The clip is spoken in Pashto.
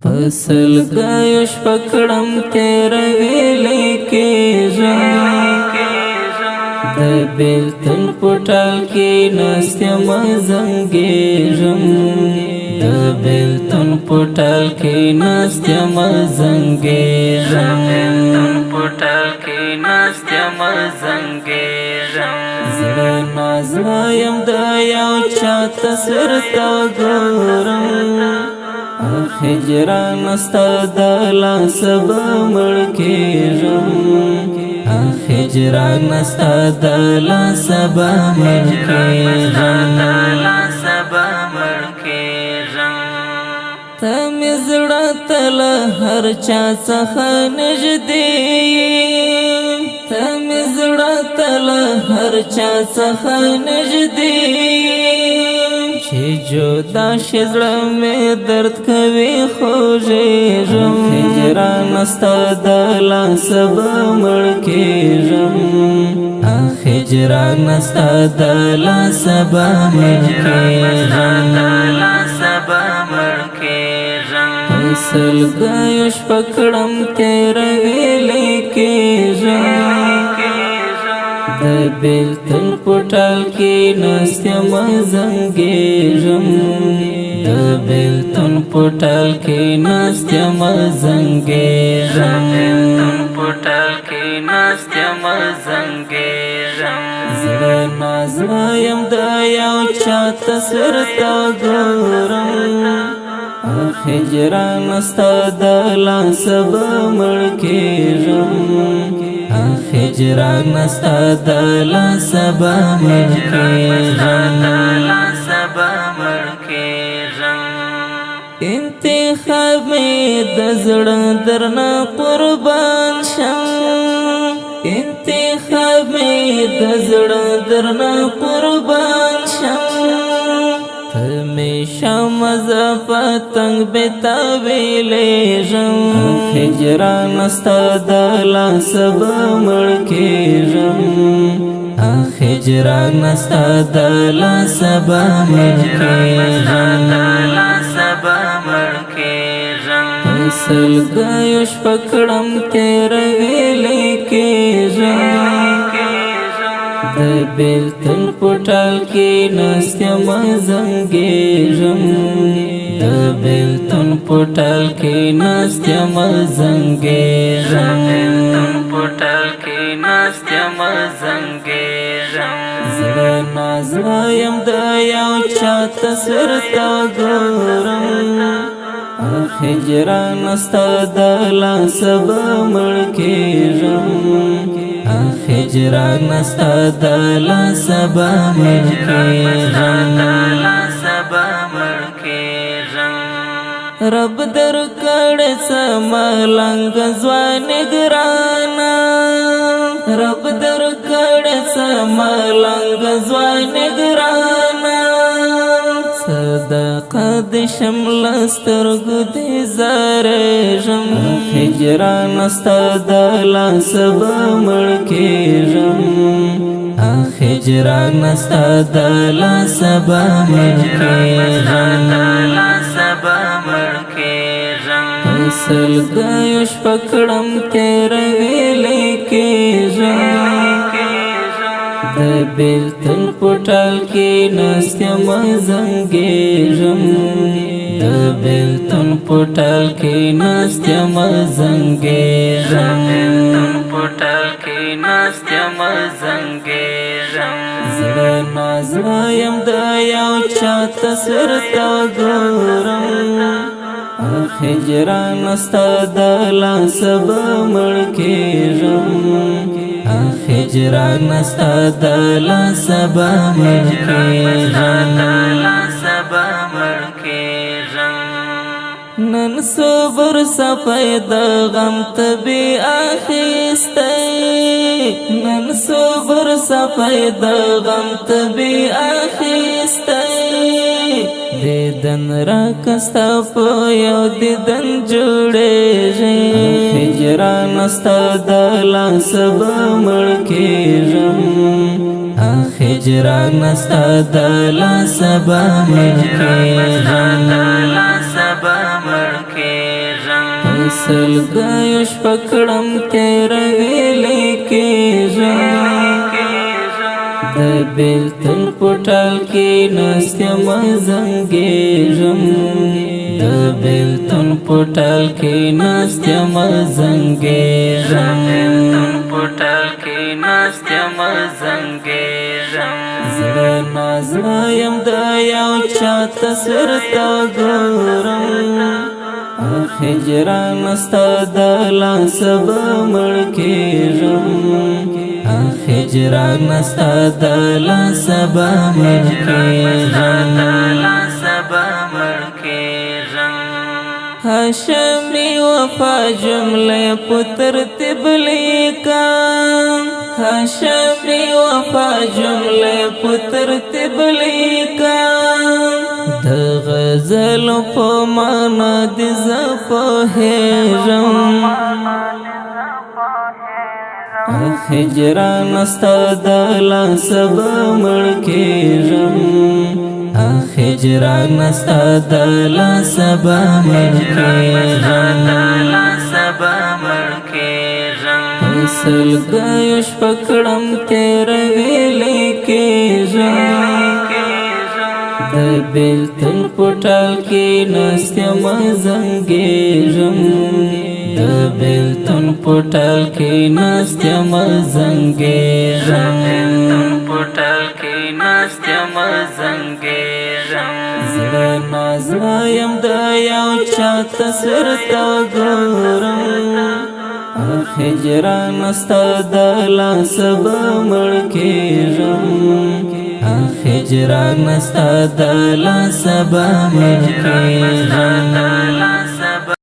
فصل گایش پکڑم تیرا ویلے کے د بیلتن پټال کې ناستم زنګېږم د بیلتن پټال کې ناستم زنګېږم پټال کې ناستم زنګېږم زړه نازړه یم د یو چا تصویر ته ګورم هجران ستا د لاسه به مړ کېږم هجران ستا د لاسه به مړ کېږم ته مې زړه ته له هر چا څخه نږدې ته مې زړه ته له هر چا څخه نږدې چې جدا شي زړه مې درد کوي خوږېږم هجران ستا د لاسه به مړ کېږم هجران ستا د لاسه به مړ کېږم فصل گایش پکړم تیرا ویلې کېږم د بیلتن پټال کې ناستم زنګېږم د بیلتن پټال کې ناستم زنګېږم پټال کې ناستم زنګېږم زړه نازړه یم د یو چا تصویر ته ګورم هجران ستا د لاسه به مړ کېږم هجران ستا د لاسه به مړ کېږم انتخاب مې د زړه درنه قربان شم انتخاب مې د زړه درنه قربان شم همیشه مزه پتنګ بتاویلېږم هجران ستا د لاسه به مړ کېږم هجران ستا د لاسه به مړ کېږم فصل گایش پکړم تیرا ویلې کېږم د بیلتن پټال کې ناستم زنګېږم د بیلتن پټال کې ناستم زنګېږم پټال کې ناستم زنګېږم زړه نازړه یم د یو چا تصویر ته ګورم هجران ستا د لاسه به مړ کېږم هجران ستا د لاسه به مړ کېږم رب در کړه څه ملنګ ځوان ګرانا رب در کړه څه ملنګ ځوان ګرانا صدقه د شمل سترګو دې زارېږم هجران ستا د لاسه به مړ کېږم هجران ستا د لاسه به مړ کېږم فصل گایش پکړم تیرا ویلې کېږم د بیلتن پټال کې ناستم زنګېږم د بیلتن پټال کې ناستم زنګېږم پټال کې ناستم زنګېږم زړه نازړه یم د یو چا تصویر ته ګورم هجران ستا د لاسه به مړ کېږم هجران ستا د لاسه به مړ کېږم نن صبر صفای د غم تبي اخیستی نن صبر صفای د غم تبي اخیستی دیدن را کستا په یو دیدن جوړېږي هجران ستا د لاسه به مړ کېږم هجران ستا د لاسه به مړ کېږم سلګیو شپکړم تیر ویلې کېږم د بیلتون پټال کې ناستم زنګېږم د بیلتون پټال کې ناستم زنګېږم پټال کې ناستم زنګېږم زړه نازړه یم د یو چا تصویر ته ګورم هجران ستا د لاسه به مړ کېږم هجران ستا د لاسه به مړ کېږم هاشمي وفا جمله په ترتیب لیکم هاشمي وفا جمله په ترتیب لیکم د غزل په معنا د زه پوهېږم هجران ستا د لاسه به مړ کېږم هجران ستا د لاسه به مړ کېږم سلګیو شپکړم تیر ویلې کېږم د بیلتون پټال کې ناستم زنګېږم د بیلتون پټال کې ناستم زنګېږم زړه نازړه یم د یو چا تصویر ته ګورم هجران ستا د لاسه به مړ کېږم هجران ستا د لاسه به مړ کېږم